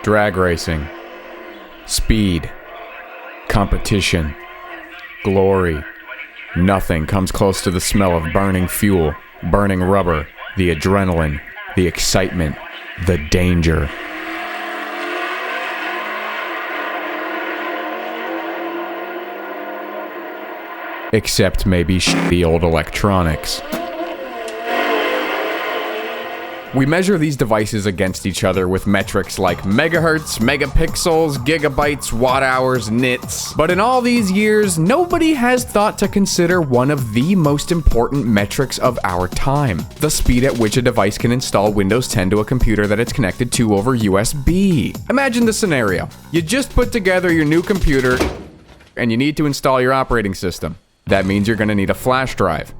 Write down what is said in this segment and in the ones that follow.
Drag racing. Speed. Competition. Glory. Nothing comes close to the smell of burning fuel, burning rubber, the adrenaline, the excitement, the danger. Except maybe shitty old electronics. We measure these devices against each other with metrics like megahertz, megapixels, gigabytes, watt hours, nits. But in all these years, nobody has thought to consider one of the most important metrics of our time: the speed at which a device can install Windows 10 to a computer that it's connected to over USB. Imagine the scenario. You just put together your new computer and you need to install your operating system. That means you're gonna need a flash drive.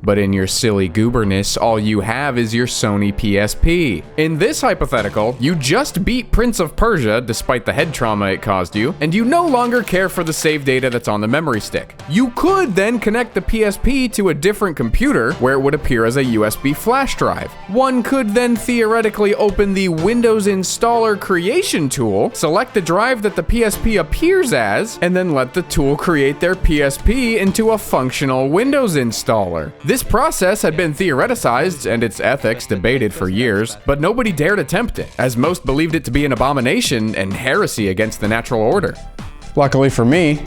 But in your silly gooberness, all you have is your Sony PSP. In this hypothetical, you just beat Prince of Persia, despite the head trauma it caused you, and you no longer care for the save data that's on the memory stick. You could then connect the PSP to a different computer, where it would appear as a USB flash drive. One could then theoretically open the Windows Installer Creation tool, select the drive that the PSP appears as, and then let the tool create their PSP into a functional Windows installer. This process had been theoreticized and its ethics debated for years, but nobody dared attempt it, as most believed it to be an abomination and heresy against the natural order. Luckily for me,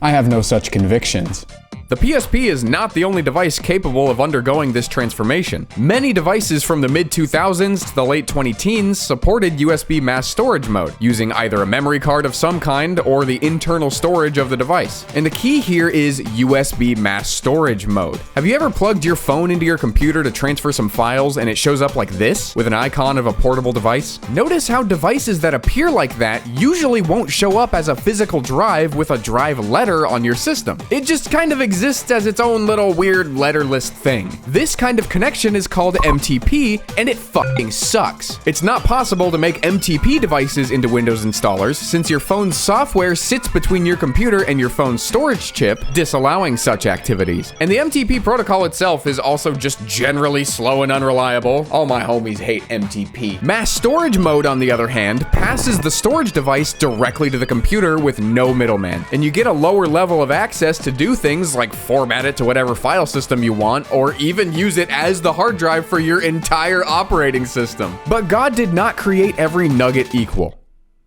I have no such convictions. The PSP is not the only device capable of undergoing this transformation. Many devices from the mid-2000s to the late 2010s supported USB mass storage mode, using either a memory card of some kind or the internal storage of the device. And the key here is USB mass storage mode. Have you ever plugged your phone into your computer to transfer some files and it shows up like this, with an icon of a portable device? Notice how devices that appear like that usually won't show up as a physical drive with a drive letter on your system. It just kind of exists as its own little weird letterless thing. This kind of connection is called MTP, and it fucking sucks. It's not possible to make MTP devices into Windows installers, since your phone's software sits between your computer and your phone's storage chip, disallowing such activities. And the MTP protocol itself is also just generally slow and unreliable. All my homies hate MTP. Mass storage mode, on the other hand, passes the storage device directly to the computer with no middleman, and you get a lower level of access to do things like format it to whatever file system you want, or even use it as the hard drive for your entire operating system. But God did not create every nugget equal.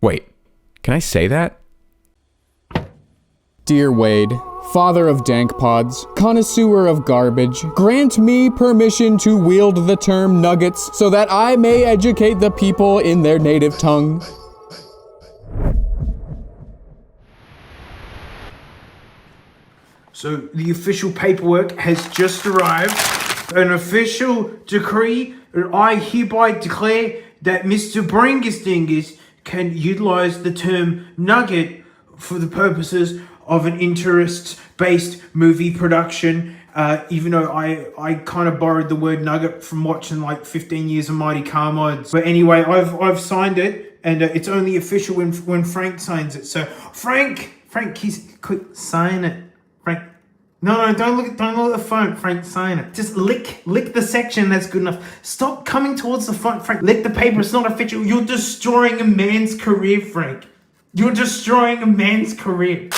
Wait, can I say that? Dear Wade, father of dank pods, connoisseur of garbage, grant me permission to wield the term nuggets so that I may educate the people in their native tongue. So the official paperwork has just arrived. An official decree, I hereby declare that Mr. Bringus Dingus can utilize the term nugget for the purposes of an interest-based movie production. Even though I kind of borrowed the word nugget from watching like 15 years of Mighty Car Mods. But anyway, I've signed it, and it's only official when Frank signs it. So Frank, quick, sign it. Frank, no, don't look at the phone. Frank, sign it. Just lick the section. That's good enough. Stop coming towards the phone, Frank. Lick the paper. It's not official. You're destroying a man's career, Frank. You're destroying a man's career.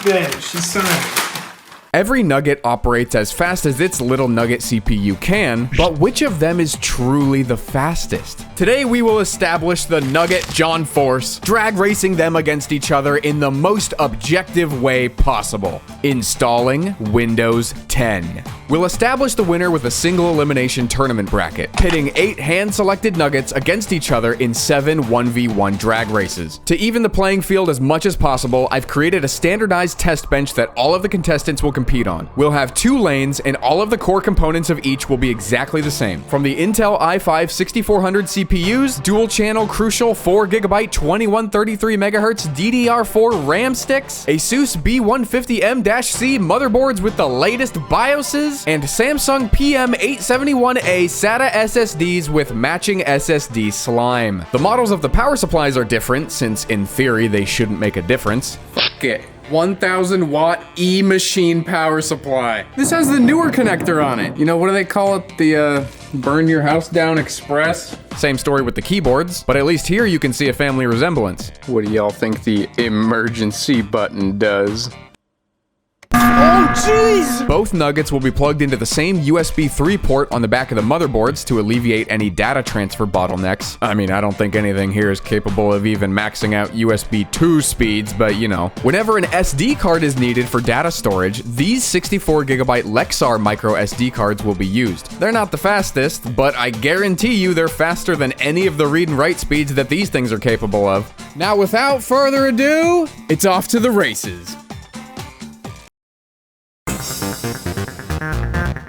There, she's signed. Every nugget operates as fast as its little nugget CPU can, but which of them is truly the fastest? Today we will establish the Nugget John Force, drag racing them against each other in the most objective way possible: installing Windows 10. We'll establish the winner with a single elimination tournament bracket, pitting 8 hand-selected nuggets against each other in 7 1v1 drag races. To even the playing field as much as possible, I've created a standardized test bench that all of the contestants will compete on. We'll have 2 lanes, and all of the core components of each will be exactly the same. From the Intel i5 6400 CPUs, dual-channel Crucial 4GB 2133MHz DDR4 RAM sticks, Asus B150M-C motherboards with the latest BIOSes, and Samsung PM871A SATA SSDs with matching SSD slime. The models of the power supplies are different, since in theory they shouldn't make a difference. Fuck it. 1,000 watt E-machine power supply. This has the newer connector on it. You know, what do they call it? The, burn your house down express? Same story with the keyboards, but at least here you can see a family resemblance. What do y'all think the emergency button does? Oh, jeez! Both Nuggets will be plugged into the same USB 3 port on the back of the motherboards to alleviate any data transfer bottlenecks. I mean, I don't think anything here is capable of even maxing out USB 2 speeds, but you know. Whenever an SD card is needed for data storage, these 64GB Lexar micro SD cards will be used. They're not the fastest, but I guarantee you they're faster than any of the read and write speeds that these things are capable of. Now, without further ado, it's off to the races.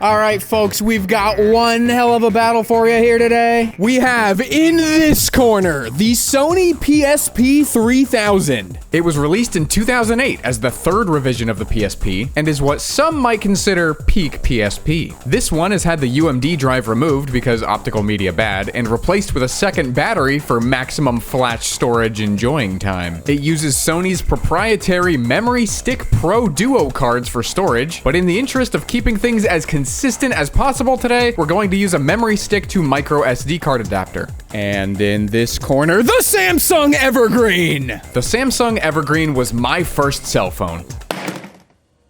All right, folks, we've got one hell of a battle for you here today. We have in this corner the Sony PSP 3000. It was released in 2008 as the third revision of the PSP and is what some might consider peak PSP. This one has had the UMD drive removed because optical media bad and replaced with a second battery for maximum flash storage enjoying time. It uses Sony's proprietary Memory Stick Pro Duo cards for storage, but in the interest of keeping things as consistent as possible today, we're going to use a memory stick to micro SD card adapter. And in this corner, the Samsung Evergreen! The Samsung Evergreen was my first cell phone.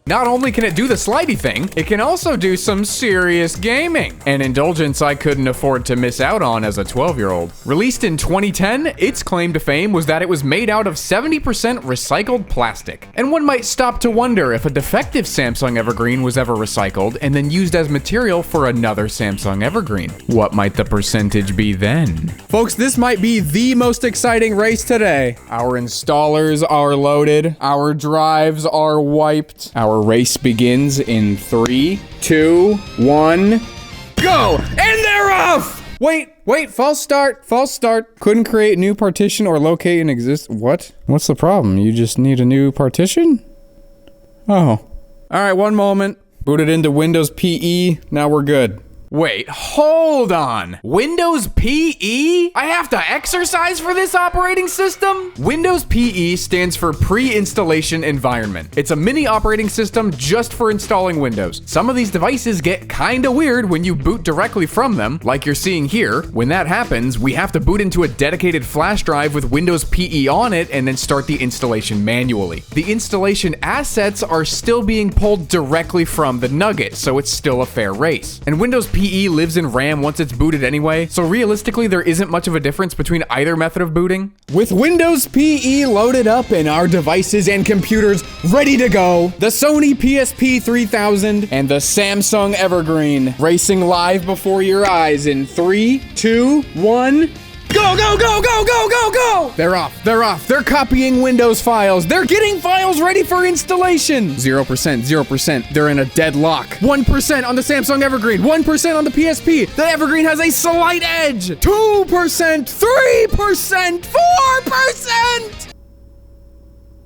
Not only can it do the slidey thing, it can also do some serious gaming, an indulgence I couldn't afford to miss out on as a 12-year-old. Released in 2010, its claim to fame was that it was made out of 70% recycled plastic. And one might stop to wonder if a defective Samsung Evergreen was ever recycled and then used as material for another Samsung Evergreen. What might the percentage be then? Folks, this might be the most exciting race today. Our installers are loaded, our drives are wiped, our race begins in 3, 2, 1, go! And they're off! Wait, false start. Couldn't create new partition or locate an what? What's the problem? You just need a new partition? Oh. Alright, one moment. Booted into Windows PE, now we're good. Wait, hold on. Windows PE? I have to exercise for this operating system? Windows PE stands for Pre-Installation Environment. It's a mini operating system just for installing Windows. Some of these devices get kinda weird when you boot directly from them, like you're seeing here. When that happens, we have to boot into a dedicated flash drive with Windows PE on it and then start the installation manually. The installation assets are still being pulled directly from the Nugget, so it's still a fair race. And Windows PE lives in RAM once it's booted anyway, so realistically there isn't much of a difference between either method of booting. With Windows PE loaded up and our devices and computers ready to go, the Sony PSP 3000 and the Samsung Evergreen racing live before your eyes in 3, 2, 1... Go, go, go, go, go, go, go! They're off. They're copying Windows files. They're getting files ready for installation. 0%. They're in a deadlock. 1% on the Samsung Evergreen. 1% on the PSP. The Evergreen has a slight edge. 2%, 3%, 4%!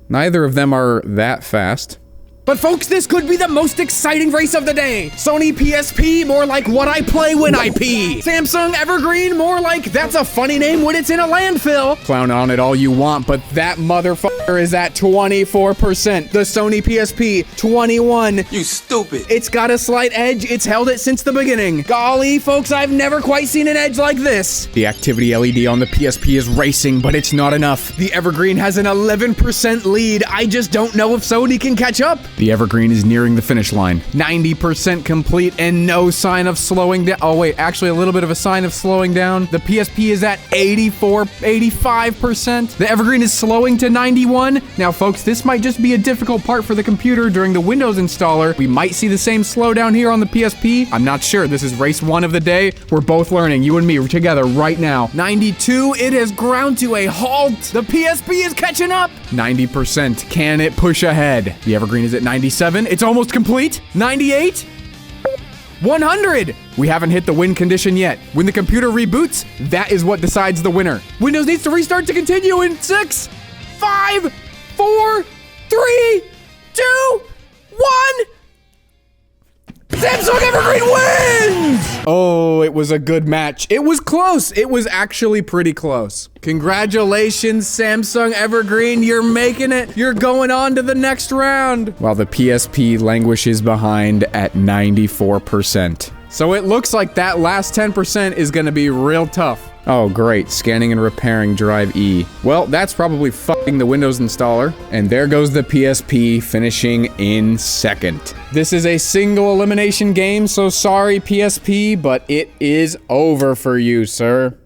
Neither of them are that fast. But folks, this could be the most exciting race of the day. Sony PSP, more like what I play when I pee. Samsung Evergreen, more like that's a funny name when it's in a landfill. Clown on it all you want, but that motherfucker is at 24%. The Sony PSP, 21. You stupid. It's got a slight edge. It's held it since the beginning. Golly, folks, I've never quite seen an edge like this. The activity LED on the PSP is racing, but it's not enough. The Evergreen has an 11% lead. I just don't know if Sony can catch up. The Evergreen is nearing the finish line. 90% complete and no sign of slowing down. Oh wait, actually a little bit of a sign of slowing down. The PSP is at 85%. The Evergreen is slowing to 91. Now folks, this might just be a difficult part for the computer during the Windows installer. We might see the same slowdown here on the PSP. I'm not sure. This is race 1 of the day. We're both learning, you and me, we're together right now. 92, it has ground to a halt. The PSP is catching up. 90%, can it push ahead? The Evergreen is at 97, it's almost complete. 98, 100. We haven't hit the win condition yet. When the computer reboots, that is what decides the winner. Windows needs to restart to continue in 6, 5, 4, 3, 2, 1. Samsung Evergreen wins! Oh, it was a good match. It was close. It was actually pretty close. Congratulations, Samsung Evergreen. You're making it. You're going on to the next round. While the PSP languishes behind at 94%. So it looks like that last 10% is gonna be real tough. Oh, great. Scanning and repairing drive E. Well, that's probably fucking the Windows installer. And there goes the PSP, finishing in second. This is a single elimination game, so sorry, PSP, but it is over for you, sir.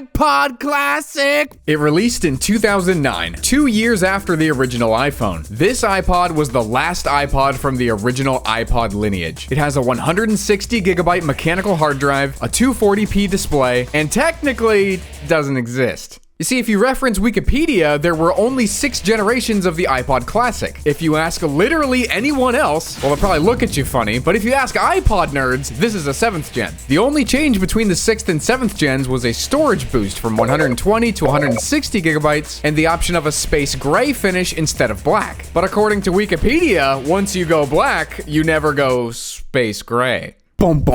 iPod Classic! It released in 2009, 2 years after the original iPhone. This iPod was the last iPod from the original iPod lineage. It has a 160 gigabyte mechanical hard drive, a 240p display, and technically doesn't exist. You see, if you reference Wikipedia, there were only 6 generations of the iPod Classic. If you ask literally anyone else, well, they'll probably look at you funny, but if you ask iPod nerds, this is a 7th gen. The only change between the 6th and 7th gens was a storage boost from 120 to 160 gigabytes and the option of a space gray finish instead of black. But according to Wikipedia, once you go black, you never go space gray. What?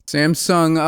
Samsung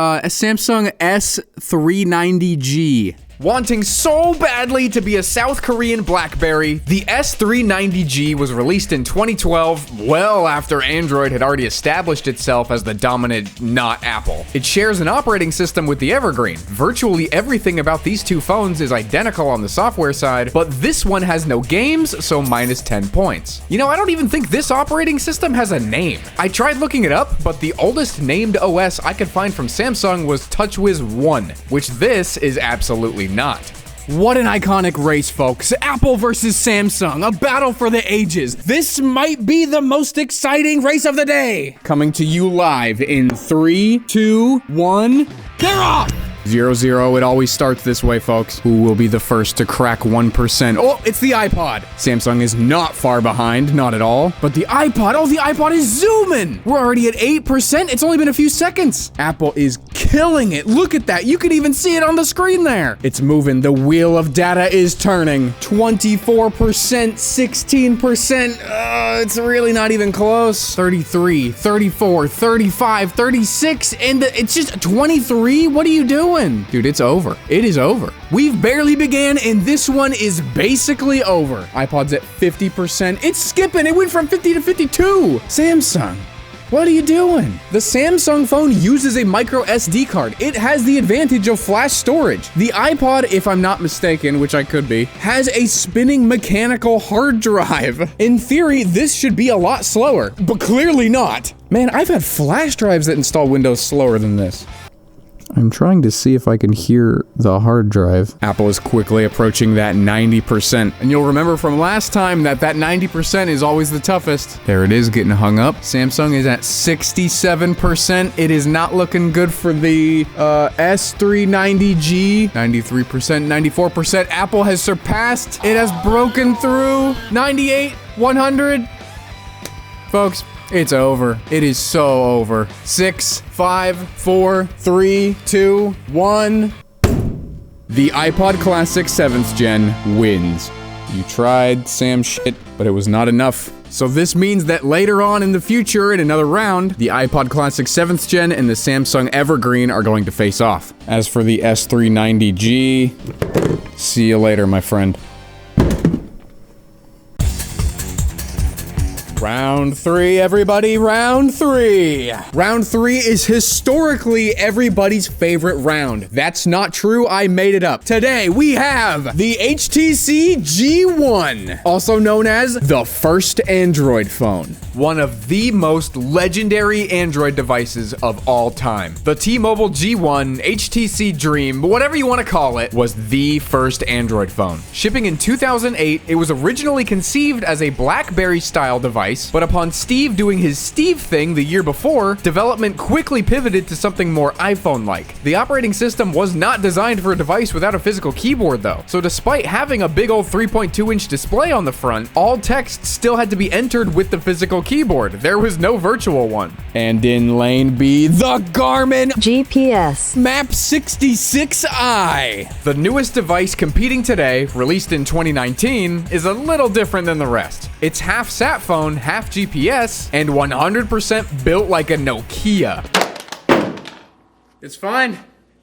S390G. Wanting so badly to be a South Korean BlackBerry, the S390G was released in 2012, well after Android had already established itself as the dominant not Apple. It shares an operating system with the Evergreen. Virtually everything about these two phones is identical on the software side, but this one has no games, so minus 10 points. You know, I don't even think this operating system has a name. I tried looking it up, but the oldest named OS I could find from Samsung was TouchWiz 1, which this is absolutely not. What an iconic race, folks. Apple versus Samsung, a battle for the ages. This might be the most exciting race of the day. Coming to you live in 3, 2, 1, they're off! 0-0, it always starts this way, folks. Who will be the first to crack 1%? Oh, it's the iPod. Samsung is not far behind, not at all. But the iPod, oh, the iPod is zooming. We're already at 8%. It's only been a few seconds. Apple is killing it. Look at that. You can even see it on the screen there. It's moving. The wheel of data is turning. 24%, 16%. It's really not even close. 33, 34, 35, 36, and it's just 23? What are you doing? Dude, it's over. It is over. We've barely began, and this one is basically over. iPod's at 50%. It's skipping. It went from 50 to 52. Samsung, what are you doing? The Samsung phone uses a micro SD card. It has the advantage of flash storage. The iPod, if I'm not mistaken, which I could be, has a spinning mechanical hard drive. In theory, this should be a lot slower, but clearly not. Man, I've had flash drives that install Windows slower than this. I'm trying to see if I can hear the hard drive. Apple is quickly approaching that 90%. And you'll remember from last time that 90% is always the toughest. There it is, getting hung up. Samsung is at 67%. It is not looking good for the S390G. 93%, 94%. Apple has surpassed. It has broken through. 98, 100. Folks, it's over. It is so over. 6, 5, 4, 3, 2, 1. The iPod Classic 7th Gen wins. You tried, Sam shit, but it was not enough. So this means that later on in the future, in another round, the iPod Classic 7th Gen and the Samsung Evergreen are going to face off. As for the S390G, see you later, my friend. Round 3, everybody, round 3. Round 3 is historically everybody's favorite round. That's not true, I made it up. Today, we have the HTC G1, also known as the first Android phone. One of the most legendary Android devices of all time. The T-Mobile G1, HTC Dream, whatever you want to call it, was the first Android phone. Shipping in 2008, it was originally conceived as a BlackBerry-style device device, but upon Steve doing his Steve thing the year before, development quickly pivoted to something more iPhone-like. The operating system was not designed for a device without a physical keyboard though, so despite having a big old 3.2-inch display on the front, all text still had to be entered with the physical keyboard. There was no virtual one. And in lane B, the Garmin GPS Map 66i. The newest device competing today, released in 2019, is a little different than the rest. It's half sat phone, half GPS, and 100% built like a Nokia. It's fine.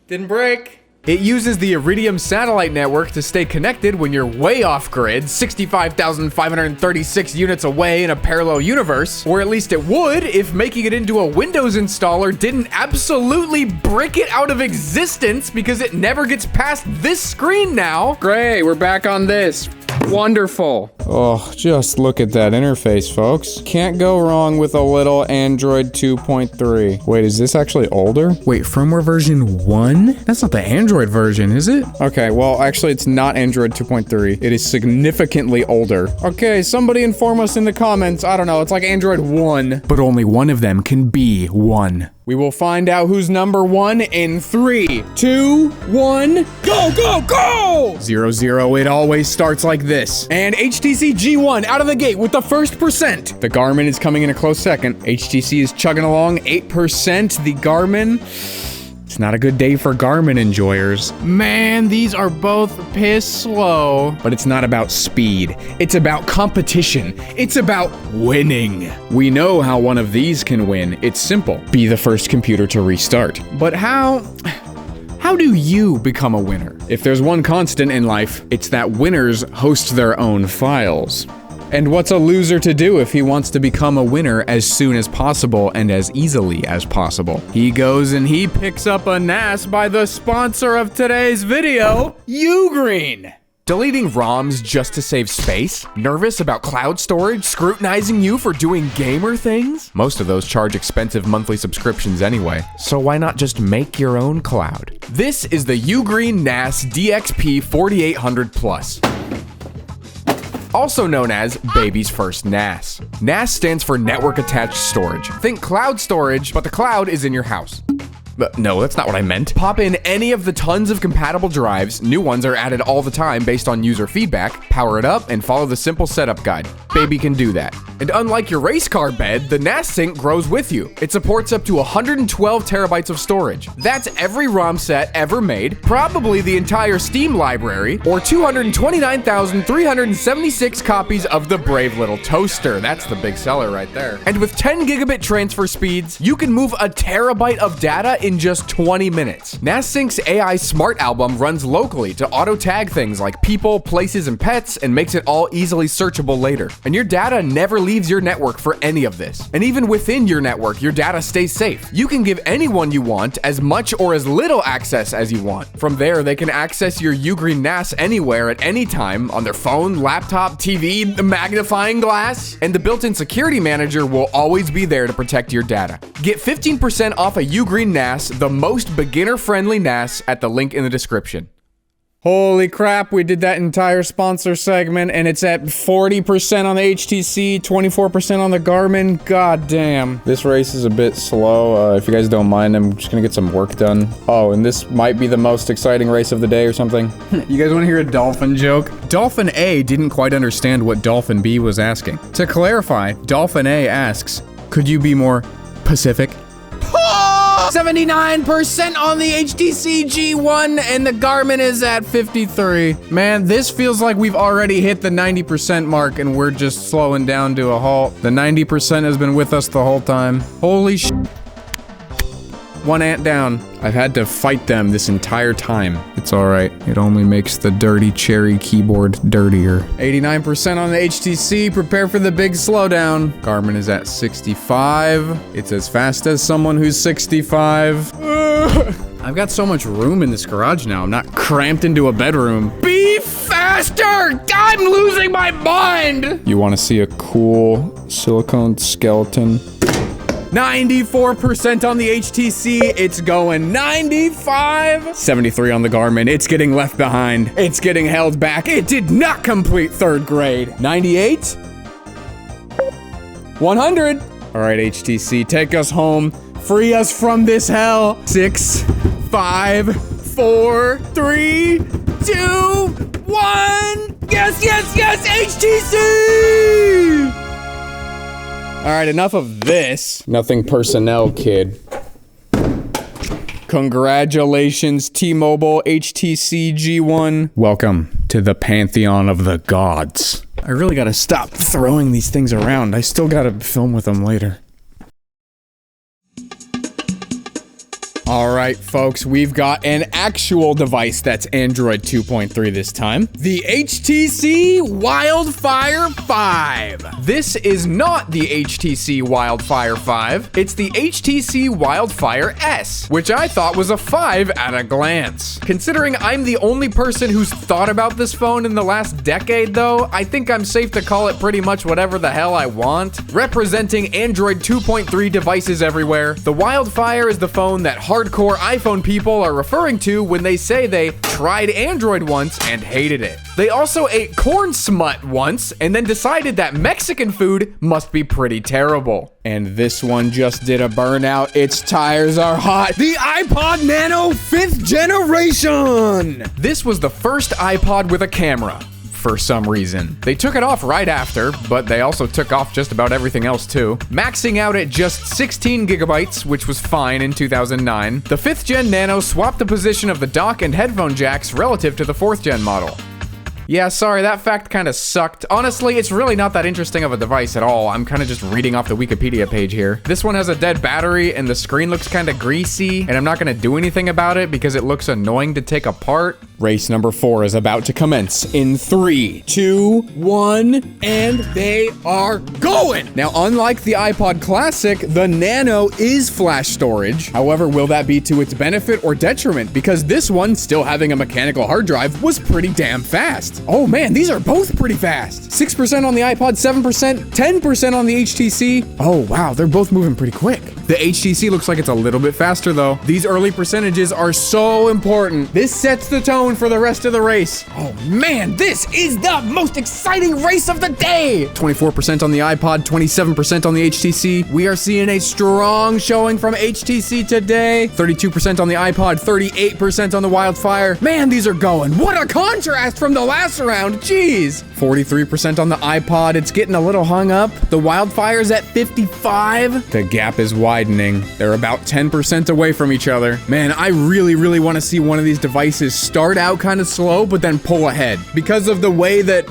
Didn't break. It uses the Iridium satellite network to stay connected when you're way off grid, 65,536 units away in a parallel universe, or at least it would if making it into a Windows installer didn't absolutely brick it out of existence because it never gets past this screen now. Great, we're back on this. Wonderful. Oh, just look at that interface, folks. Can't go wrong with a little Android 2.3. Wait, is this actually older? Wait, firmware version 1? That's not the Android version, is it? Okay, well, actually, it's not Android 2.3. It is significantly older. Okay, somebody inform us in the comments. I don't know, it's like Android 1. But only one of them can be 1. We will find out who's number 1 in 3, 2, 1, go, go, go! 0-0, it always starts like this. And HTC G1 out of the gate with the first percent. The Garmin is coming in a close second. HTC is chugging along, 8%. The Garmin... It's not a good day for Garmin enjoyers. Man, these are both piss slow. But it's not about speed. It's about competition. It's about winning. We know how one of these can win. It's simple. Be the first computer to restart. But how do you become a winner? If there's one constant in life, it's that winners host their own files. And what's a loser to do if he wants to become a winner as soon as possible and as easily as possible? He goes and he picks up a NAS by the sponsor of today's video, UGREEN. Deleting ROMs just to save space? Nervous about cloud storage scrutinizing you for doing gamer things? Most of those charge expensive monthly subscriptions anyway, so why not just make your own cloud? This is the UGREEN NAS DXP 4800 Plus. Also known as baby's first NAS. NAS stands for Network Attached Storage. Think cloud storage, but the cloud is in your house. No, that's not what I meant. Pop in any of the tons of compatible drives. New ones are added all the time based on user feedback. Power it up and follow the simple setup guide. Baby can do that. And unlike your race car bed, the NAS sync grows with you. It supports up to 112 terabytes of storage. That's every ROM set ever made, probably the entire Steam library, or 229,376 copies of the brave little toaster. That's the big seller right there. And with 10 gigabit transfer speeds, you can move a terabyte of data in just 20 minutes. NAS Sync's AI Smart Album runs locally to auto-tag things like people, places, and pets, and makes it all easily searchable later. And your data never leaves your network for any of this. And even within your network, your data stays safe. You can give anyone you want as much or as little access as you want. From there, they can access your UGREEN NAS anywhere at any time on their phone, laptop, TV, magnifying glass, and the built-in security manager will always be there to protect your data. Get 15% off a UGREEN NAS, the most beginner-friendly NAS, at the link in the description. Holy crap, we did that entire sponsor segment and it's at 40% on the HTC, 24% on the Garmin. God damn. This race is a bit slow. If you guys don't mind, I'm just gonna get some work done. Oh, and this might be the most exciting race of the day or something. You guys wanna hear a dolphin joke? Dolphin A didn't quite understand what Dolphin B was asking. To clarify, Dolphin A asks, could you be more Pacific? 79% on the HTC G1 and the Garmin is at 53. Man, this feels like we've already hit the 90% mark and we're just slowing down to a halt. The 90% has been with us the whole time. Holy sh**. One ant down. I've had to fight them this entire time. It's alright. It only makes the dirty cherry keyboard dirtier. 89% on the HTC. Prepare for the big slowdown. Garmin is at 65. It's as fast as someone who's 65. I've got so much room in this garage now. I'm not cramped into a bedroom. Be faster! I'm losing my mind! You want to see a cool silicone skeleton? 94% on the HTC, it's going 95. 73 on the Garmin, it's getting left behind. It's getting held back. It did not complete third grade. 98. 100. All right, HTC, take us home. Free us from this hell. 6, 5, 4, 3, 2, 1. Yes, yes, yes, HTC! All right, enough of this. Nothing personnel, kid. Congratulations, T-Mobile HTC G1. Welcome to the pantheon of the gods. I really gotta stop throwing these things around. I still gotta film with them later. All right, folks, we've got an actual device that's Android 2.3 this time. The HTC Wildfire 5. This is not the HTC Wildfire 5. It's the HTC Wildfire S, which I thought was a 5 at a glance. Considering I'm the only person who's thought about this phone in the last decade, though, I think I'm safe to call it pretty much whatever the hell I want. Representing Android 2.3 devices everywhere, the Wildfire is the phone that hardcore iPhone people are referring to when they say they tried Android once and hated it. They also ate corn smut once and then decided that Mexican food must be pretty terrible. And this one just did a burnout. Its tires are hot. The iPod Nano 5th generation! This was the first iPod with a camera. For some reason. They took it off right after, but they also took off just about everything else too. Maxing out at just 16 gigabytes, which was fine in 2009, the 5th gen Nano swapped the position of the dock and headphone jacks relative to the 4th gen model. Yeah, sorry, that fact kind of sucked. Honestly, it's really not that interesting of a device at all. I'm kind of just reading off the Wikipedia page here. This one has a dead battery and the screen looks kind of greasy, and I'm not going to do anything about it because it looks annoying to take apart. Race number 4 is about to commence in 3, 2, 1, and they are going! Now, unlike the iPod Classic, the Nano is flash storage. However, will that be to its benefit or detriment? Because this one, still having a mechanical hard drive, was pretty damn fast. Oh man, these are both pretty fast. 6% on the iPod, 7%, 10% on the HTC. Oh wow, they're both moving pretty quick. The HTC looks like it's a little bit faster though. These early percentages are so important. This sets the tone for the rest of the race. Oh man, this is the most exciting race of the day. 24% on the iPod, 27% on the HTC. We are seeing a strong showing from HTC today. 32% on the iPod, 38% on the Wildfire. Man, these are going. What a contrast from the last round, jeez. 43% on the iPod, it's getting a little hung up. The Wildfire's at 55. The gap is widening. They're about 10% away from each other. Man, I really want to see one of these devices start out kind of slow, but then pull ahead. Because of the way that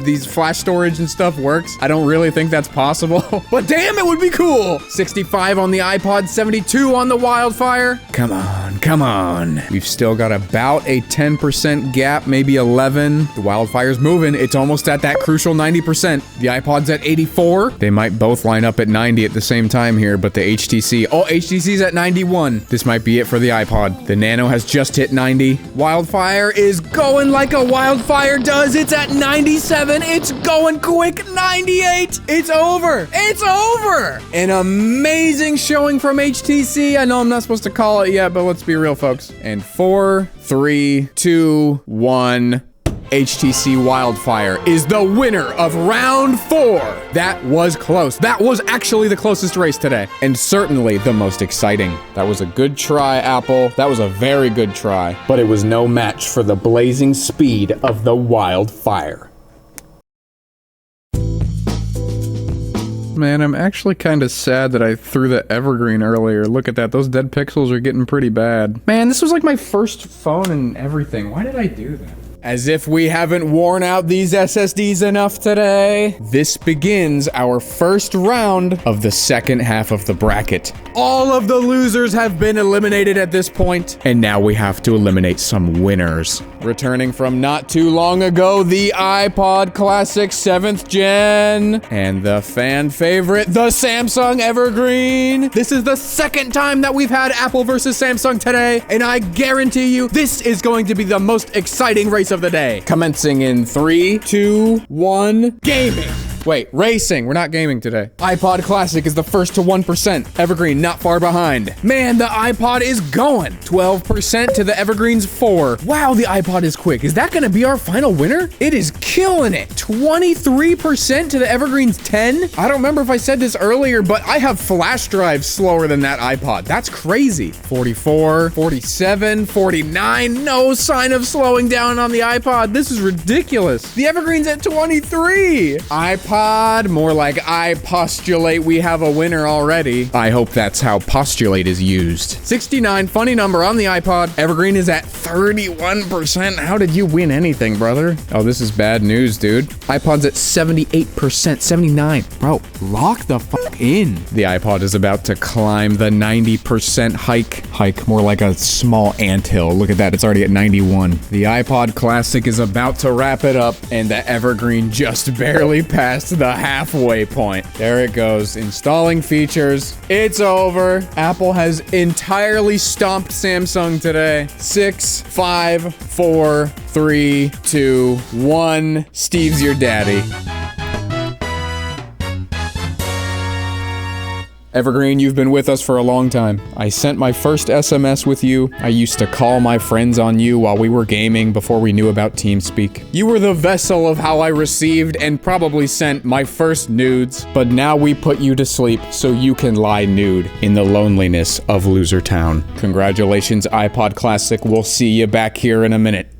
these flash storage and stuff works, I don't really think that's possible. But damn, it would be cool. 65 on the iPod, 72 on the Wildfire. Come on, come on. We've still got about a 10% gap, maybe 11. The Wildfire's moving. It's almost at that crucial 90%. The iPod's at 84. They might both line up at 90 at the same time here, but the HTC, oh, HTC's at 91. This might be it for the iPod. The Nano has just hit 90. Wildfire is going like a wildfire does. It's at 97. It's going quick. 98. It's over. It's over. An amazing showing from HTC. I know I'm not supposed to call it yet, but let's be real, folks. And 4, 3, 2, 1. HTC Wildfire is the winner of round 4. That was close. That was actually the closest race today, and certainly the most exciting. That was a good try, Apple. That was a very good try, but it was no match for the blazing speed of the Wildfire. Man, I'm actually kind of sad that I threw the Evergreen earlier. Look at that. Those dead pixels are getting pretty bad. Man, this was like my first phone and everything. Why did I do that? As if we haven't worn out these SSDs enough today, this begins our first round of the second half of the bracket. All of the losers have been eliminated at this point, and now we have to eliminate some winners. Returning from not too long ago, the iPod Classic 7th Gen, and the fan favorite, the Samsung Evergreen. This is the second time that we've had Apple versus Samsung today, and I guarantee you, this is going to be the most exciting race of the day. Commencing in 3, 2, 1, gaming. Wait, racing. We're not gaming today. iPod Classic is the first to 1%. Evergreen not far behind. Man, the iPod is going. 12% to the Evergreen's 4. Wow, the iPod is quick. Is that gonna be our final winner? It is killing it. 23% to the Evergreen's 10. I don't remember if I said this earlier, but I have flash drives slower than that iPod. That's crazy. 44, 47, 49. No sign of slowing down on the iPod. This is ridiculous. The Evergreen's at 23. iPod, more like I postulate we have a winner already. I hope that's how postulate is used. 69, funny number on the iPod. Evergreen is at 31%. How did you win anything, brother? Oh, this is bad news, dude. iPod's at 78%, 79. Bro, lock the fuck in. The iPod is about to climb the 90% hike, more like a small anthill. Look at that, it's already at 91. The iPod Classic is about to wrap it up, and the Evergreen just barely passed the halfway point. There it goes, installing features. It's over. Apple has entirely stomped Samsung today. 6, 5, 4, 3, 2, 1. Steve's your daddy. Evergreen, you've been with us for a long time. I sent my first SMS with you. I used to call my friends on you while we were gaming before we knew about TeamSpeak. You were the vessel of how I received and probably sent my first nudes. But now we put you to sleep so you can lie nude in the loneliness of Loser Town. Congratulations, iPod Classic. We'll see you back here in a minute.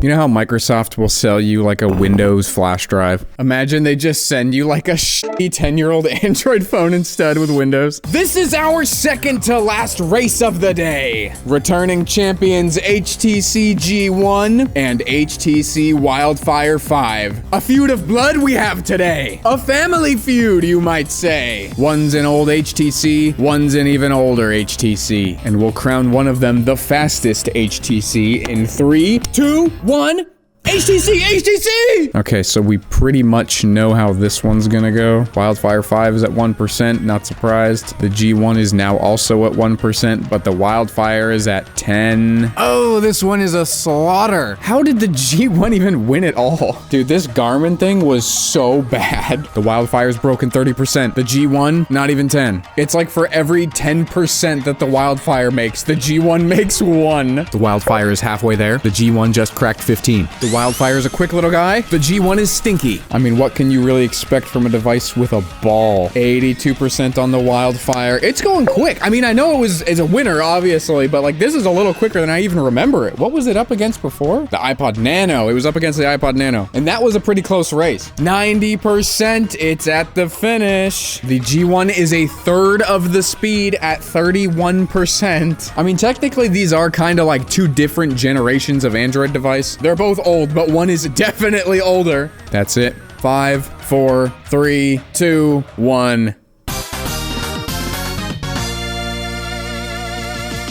You know how Microsoft will sell you like a Windows flash drive? Imagine they just send you like a shitty 10-year-old Android phone instead with Windows. This is our second to last race of the day. Returning champions HTC G1 and HTC Wildfire 5. A feud of blood we have today. A family feud, you might say. One's an old HTC, one's an even older HTC. And we'll crown one of them the fastest HTC in 3, 2, 1. HTC! Okay, so we pretty much know how this one's gonna go. Wildfire 5 is at 1%, not surprised. The G1 is now also at 1%, but the Wildfire is at 10. Oh, this one is a slaughter. How did the G1 even win it all? Dude, this Garmin thing was so bad. The Wildfire's broken 30%. The G1, not even 10. It's like for every 10% that the Wildfire makes, the G1 makes 1. The Wildfire is halfway there. The G1 just cracked 15. The Wildfire is a quick little guy. The G1 is stinky. I mean, what can you really expect from a device with a ball? 82% on the Wildfire. It's going quick. I mean, I know it's a winner, obviously, but like this is a little quicker than I even remember it. What was it up against before? The iPod Nano. It was up against the iPod Nano. And that was a pretty close race. 90%. It's at the finish. The G1 is a third of the speed at 31%. I mean, technically, these are kind of like two different generations of Android device. They're both old, but one is definitely older. That's it. 5, 4, 3, 2, 1.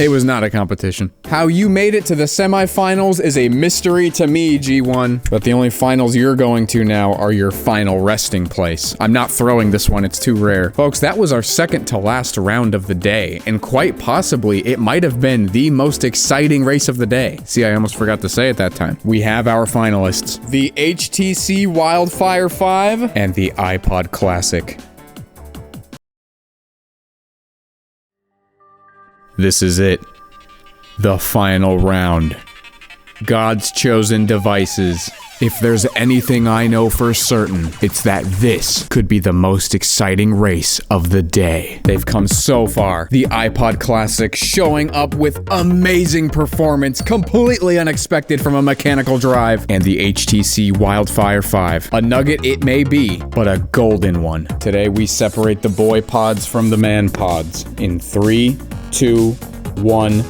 It was not a competition. How you made it to the semifinals is a mystery to me, G1. But the only finals you're going to now are your final resting place. I'm not throwing this one, it's too rare. Folks, that was our second to last round of the day, and quite possibly it might have been the most exciting race of the day. See, I almost forgot to say it that time. We have our finalists. The HTC Wildfire 5 and the iPod Classic. This is it. The final round. God's chosen devices. If there's anything I know for certain, it's that this could be the most exciting race of the day. They've come so far. The iPod Classic showing up with amazing performance, completely unexpected from a mechanical drive, and the HTC Wildfire 5. A nugget it may be, but a golden one. Today we separate the boy pods from the man pods. In 3, 2, 1.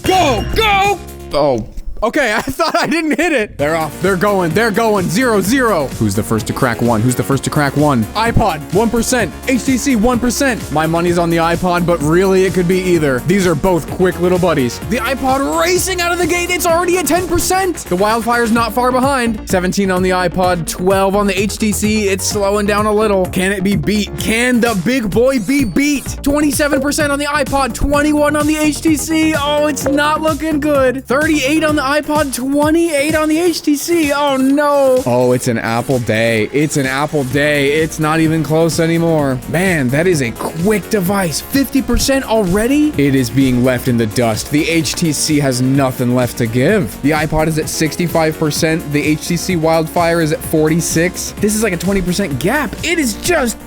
Go! Go! Oh. Okay, I thought I didn't hit it. They're off. They're going. 0-0. Who's the first to crack 1? Who's the first to crack 1? iPod, 1%. HTC, 1%. My money's on the iPod, but really it could be either. These are both quick little buddies. The iPod racing out of the gate. It's already at 10%. The Wildfire's not far behind. 17 on the iPod, 12 on the HTC. It's slowing down a little. Can it be beat? Can the big boy be beat? 27% on the iPod, 21 on the HTC. Oh, it's not looking good. 38 on the iPod 28 on the HTC. Oh no. Oh, it's an Apple day. It's an Apple day. It's not even close anymore. Man, that is a quick device. 50% already? It is being left in the dust. The HTC has nothing left to give. The iPod is at 65%. The HTC Wildfire is at 46. This is like a 20% gap. It is just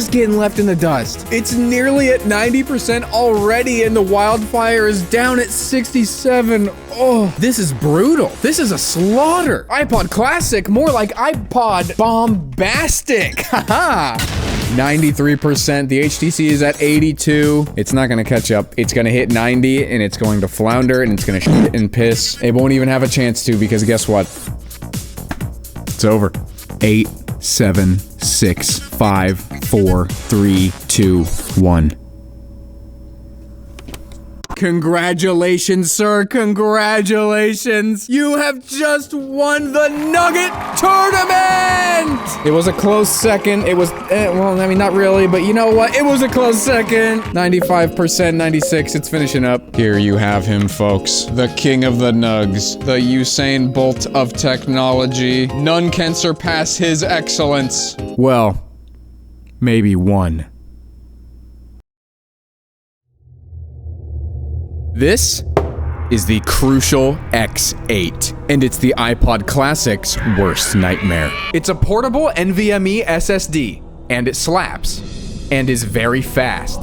getting left in the dust. It's nearly at 90% already, and the Wildfire is down at 67. Oh, this is brutal. This is a slaughter. iPod Classic, more like iPod Bombastic. Haha. 93%. The HTC is at 82. It's not gonna catch up. It's gonna hit 90 and it's going to flounder and it's gonna shit and piss. It won't even have a chance to, because guess what? It's over. 8, 7, 6, 5, 4, 3, 2, 1. Congratulations, sir. Congratulations. You have just won the Nugget tournament. It was a close second. It was, well, I mean, not really, but you know what? It was a close second. 95%, 96. It's finishing up. Here you have him, folks. The king of the nugs. The Usain Bolt of technology. None can surpass his excellence. Well, maybe one. This is the Crucial X8, and it's the iPod Classic's worst nightmare. It's a portable NVMe SSD, and it slaps, and is very fast.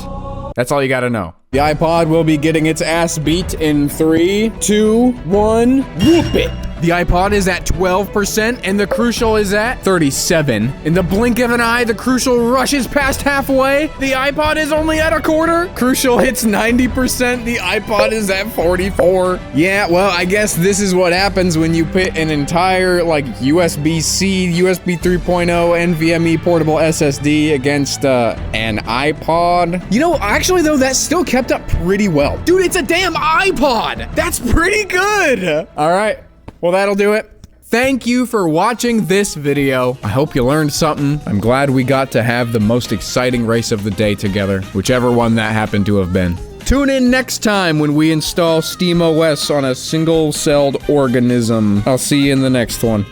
That's all you gotta know. The iPod will be getting its ass beat in 3, 2, 1, whoop it! The iPod is at 12%, and the Crucial is at 37. In the blink of an eye, the Crucial rushes past halfway. The iPod is only at a quarter. Crucial hits 90%. The iPod is at 44. Yeah, well, I guess this is what happens when you put an entire, like, USB-C, USB 3.0, NVMe portable SSD against, an iPod. You know, actually, though, that still kept up pretty well. Dude, it's a damn iPod! That's pretty good! All right. Well, that'll do it. Thank you for watching this video. I hope you learned something. I'm glad we got to have the most exciting race of the day together, whichever one that happened to have been. Tune in next time when we install SteamOS on a single-celled organism. I'll see you in the next one.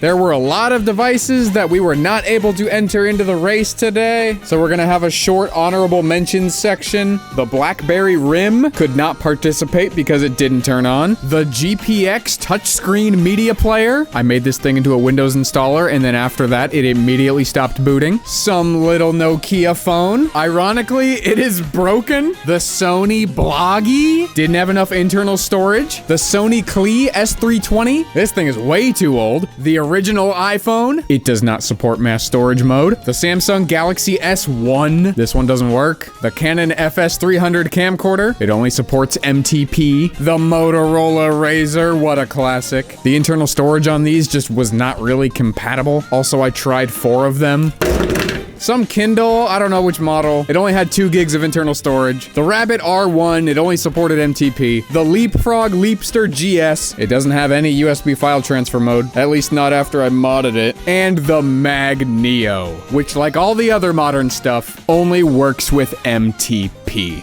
There were a lot of devices that we were not able to enter into the race today, so we're gonna have a short honorable mentions section. The BlackBerry Rim could not participate because it didn't turn on. The GPX touchscreen media player. I made this thing into a Windows installer, and then after that, it immediately stopped booting. Some little Nokia phone. Ironically, it is broken. The Sony Bloggy didn't have enough internal storage. The Sony Klee S320. This thing is way too old. The original iPhone. It does not support mass storage mode. The Samsung Galaxy S1. This one doesn't work. The Canon FS300 camcorder. It only supports MTP. The Motorola Razr. What a classic. The internal storage on these just was not really compatible. Also, I tried 4 of them. Some Kindle, I don't know which model. It only had 2 gigs of internal storage. The Rabbit R1, it only supported MTP. The Leapfrog Leapster GS, it doesn't have any USB file transfer mode, at least not after I modded it. And the Mag Neo, which like all the other modern stuff, only works with MTP.